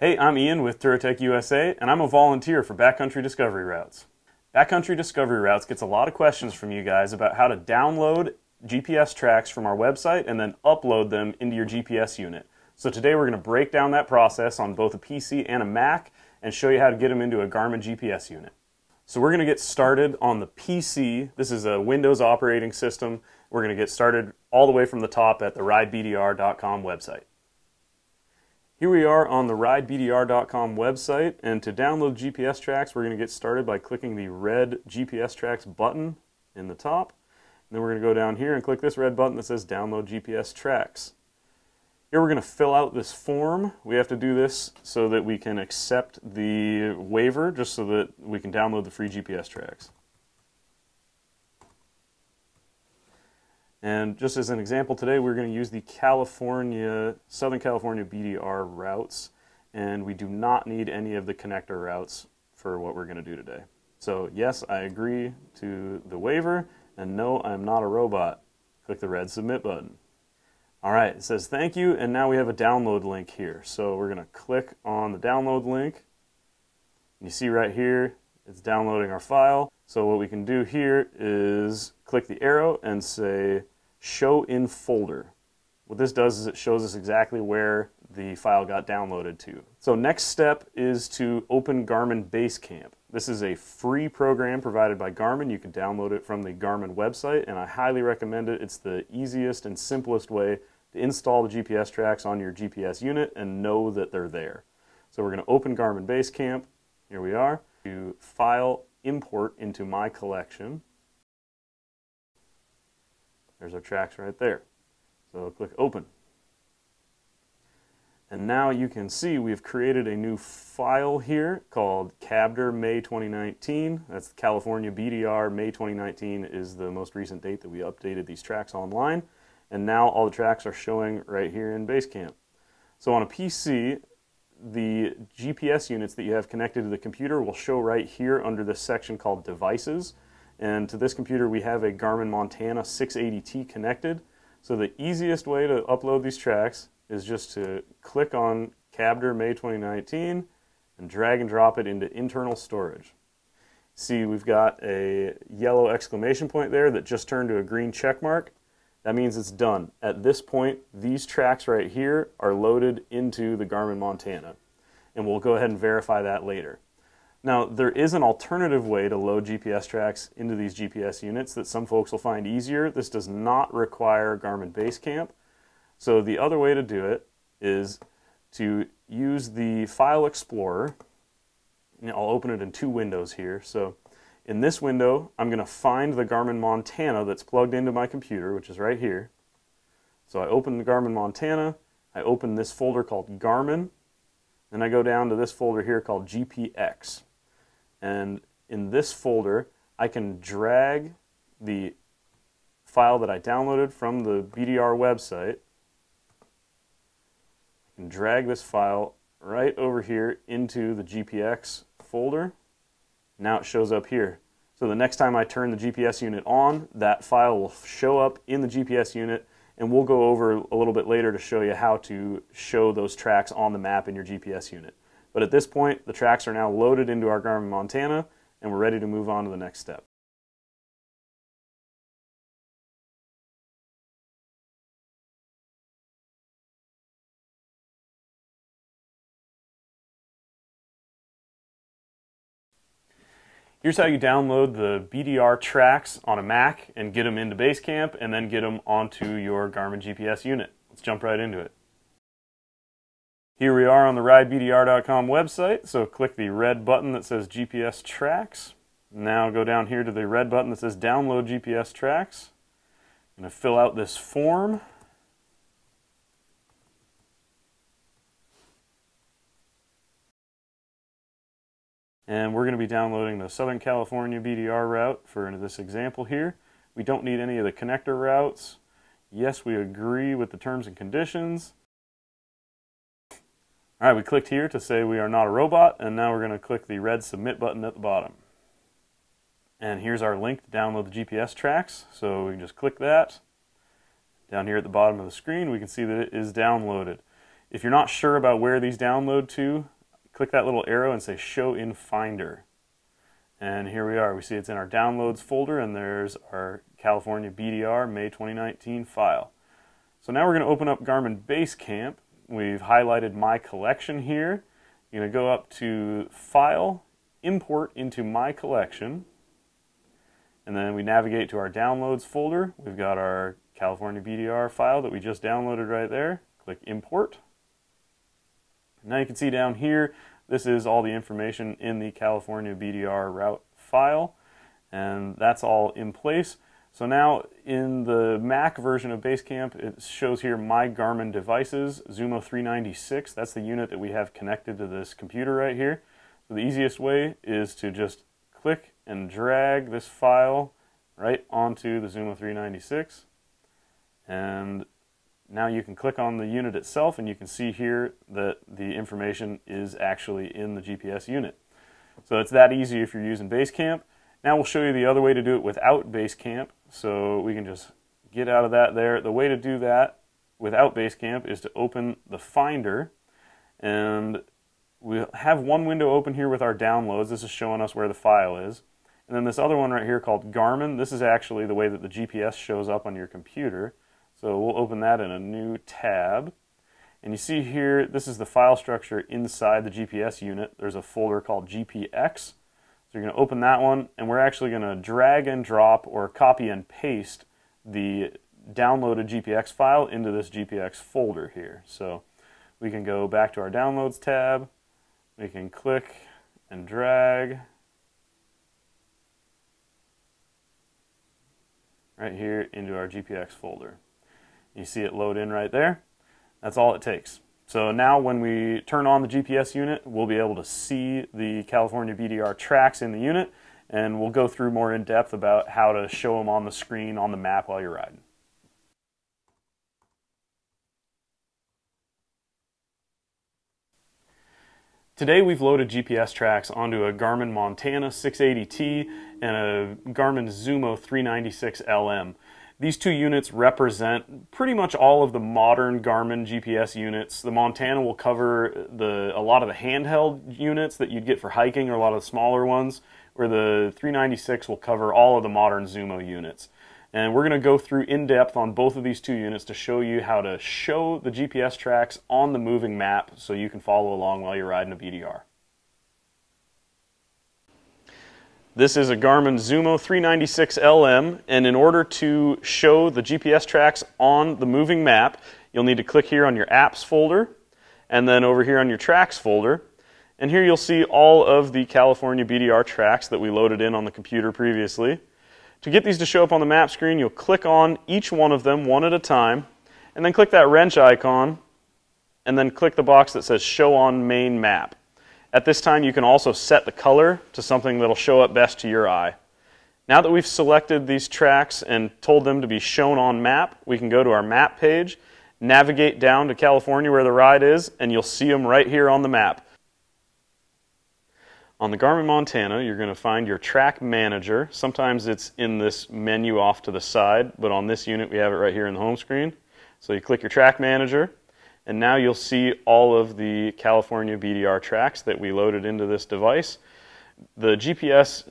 Hey, I'm Ian with Touratech USA, and I'm a volunteer for Backcountry Discovery Routes. Backcountry Discovery Routes gets a lot of questions from you guys about how to download GPS tracks from our website and then upload them into your GPS unit. So today we're going to break down that process on both a PC and a Mac and show you how to get them into a Garmin GPS unit. So we're going to get started on the PC. This is a Windows operating system. We're going to get started all the way from the top at the ridebdr.com website. Here we are on the ridebdr.com website, and to download GPS tracks, we're going to get started by clicking the red GPS tracks button in the top. And then we're going to go down here and click this red button that says Download GPS Tracks. Here we're going to fill out this form. We have to do this so that we can accept the waiver, just so that we can download the free GPS tracks. And just as an example today, we're going to use the Southern California BDR routes, and we do not need any of the connector routes for what we're going to do today. So yes, I agree to the waiver, and no, I'm not a robot. Click the red submit button. All right, it says thank you, and now we have a download link here. So we're going to click on the download link. You see right here, it's downloading our file. So what we can do here is click the arrow and say Show in Folder. What this does is it shows us exactly where the file got downloaded to. So next step is to open Garmin Basecamp. This is a free program provided by Garmin. You can download it from the Garmin website, and I highly recommend it. It's the easiest and simplest way to install the GPS tracks on your GPS unit and know that they're there. So we're going to open Garmin Basecamp. Here we are. To File, Import into My Collection. There's our tracks right there. So click Open. And now you can see we've created a new file here called CABDR May 2019. That's California BDR May 2019 is the most recent date that we updated these tracks online. And now all the tracks are showing right here in Basecamp. So on a PC, the GPS units that you have connected to the computer will show right here under this section called Devices. And to this computer we have a Garmin Montana 680T connected. So the easiest way to upload these tracks is just to click on CABDR May 2019 and drag and drop it into internal storage. See, we've got a yellow exclamation point there that just turned to a green check mark. That means it's done. At this point, these tracks right here are loaded into the Garmin Montana. And we'll go ahead and verify that later. Now, there is an alternative way to load GPS tracks into these GPS units that some folks will find easier. This does not require Garmin Basecamp. So the other way to do it is to use the File Explorer. And I'll open it in two windows here. So in this window, I'm going to find the Garmin Montana that's plugged into my computer, which is right here. So I open the Garmin Montana, I open this folder called Garmin, then I go down to this folder here called GPX. And in this folder, I can drag the file that I downloaded from the BDR website. I can drag this file right over here into the GPX folder. Now it shows up here. So the next time I turn the GPS unit on, that file will show up in the GPS unit, and we'll go over a little bit later to show you how to show those tracks on the map in your GPS unit. But at this point, the tracks are now loaded into our Garmin Montana, and we're ready to move on to the next step. Here's how you download the BDR tracks on a Mac and get them into Basecamp and then get them onto your Garmin GPS unit. Let's jump right into it. Here we are on the ridebdr.com website, so click the red button that says GPS Tracks. Now go down here to the red button that says Download GPS Tracks. I'm going to fill out this form. And we're going to be downloading the Southern California BDR route for this example here. We don't need any of the connector routes. Yes, we agree with the terms and conditions. All right, we clicked here to say we are not a robot, and now we're going to click the red submit button at the bottom. And here's our link to download the GPS tracks. So we can just click that. Down here at the bottom of the screen, we can see that it is downloaded. If you're not sure about where these download to, click that little arrow and say Show in Finder. And here we are. We see it's in our Downloads folder, and there's our California BDR May 2019 file. So now we're going to open up Garmin Basecamp. We've highlighted My Collection here. You're going to go up to File, Import into My Collection, and then we navigate to our Downloads folder. We've got our California BDR file that we just downloaded right there. Click Import. Now you can see down here, this is all the information in the California BDR route file, and that's all in place. So now in the Mac version of Basecamp, it shows here My Garmin Devices, Zumo 396. That's the unit that we have connected to this computer right here. So the easiest way is to just click and drag this file right onto the Zumo 396. And now you can click on the unit itself, and you can see here that the information is actually in the GPS unit. So it's that easy if you're using Basecamp. Now we'll show you the other way to do it without Basecamp. So we can just get out of that there. The way to do that without Basecamp is to open the Finder, and we'll have one window open here with our downloads. This is showing us where the file is. And then this other one right here called Garmin, this is actually the way that the GPS shows up on your computer. So we'll open that in a new tab. And you see here, this is the file structure inside the GPS unit. There's a folder called GPX. So you're going to open that one, and we're actually going to drag and drop or copy and paste the downloaded GPX file into this GPX folder here. So we can go back to our Downloads tab. We can click and drag right here into our GPX folder. You see it load in right there. That's all it takes. So now when we turn on the GPS unit, we'll be able to see the California BDR tracks in the unit, and we'll go through more in depth about how to show them on the screen on the map while you're riding. Today we've loaded GPS tracks onto a Garmin Montana 680T and a Garmin Zumo 396 LM. These two units represent pretty much all of the modern Garmin GPS units. The Montana will cover a lot of the handheld units that you'd get for hiking, or a lot of the smaller ones, where the 396 will cover all of the modern Zumo units. And we're going to go through in depth on both of these two units to show you how to show the GPS tracks on the moving map so you can follow along while you're riding a BDR. This is a Garmin Zumo 396 LM, and in order to show the GPS tracks on the moving map, you'll need to click here on your Apps folder, and then over here on your Tracks folder. And here you'll see all of the California BDR tracks that we loaded in on the computer previously. To get these to show up on the map screen, you'll click on each one of them one at a time, and then click that wrench icon, and then click the box that says Show on Main Map. At this time, you can also set the color to something that'll show up best to your eye. Now that we've selected these tracks and told them to be shown on map, we can go to our map page, navigate down to California where the ride is, and you'll see them right here on the map. On the Garmin Montana, you're going to find your track manager. Sometimes it's in this menu off to the side, but on this unit we have it right here in the home screen. So you click your track manager, and now you'll see all of the California BDR tracks that we loaded into this device. The GPS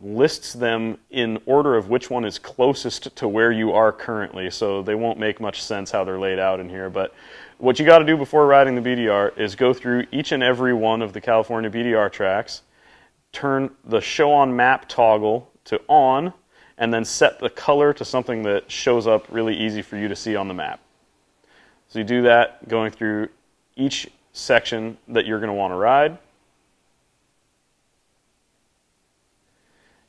lists them in order of which one is closest to where you are currently, so they won't make much sense how they're laid out in here. But what you got to do before riding the BDR is go through each and every one of the California BDR tracks, turn the Show on Map toggle to on, and then set the color to something that shows up really easy for you to see on the map. So you do that going through each section that you're going to want to ride.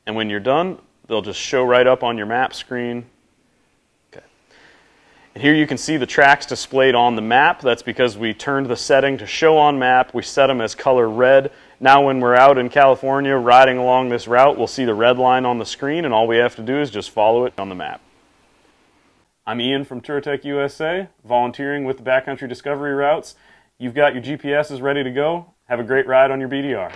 And when you're done, they'll just show right up on your map screen. Okay. And here you can see the tracks displayed on the map. That's because we turned the setting to Show on Map. We set them as color red. Now when we're out in California riding along this route, we'll see the red line on the screen, and all we have to do is just follow it on the map. I'm Ian from TourTech USA, volunteering with the Backcountry Discovery Routes. You've got your GPSs ready to go. Have a great ride on your BDR.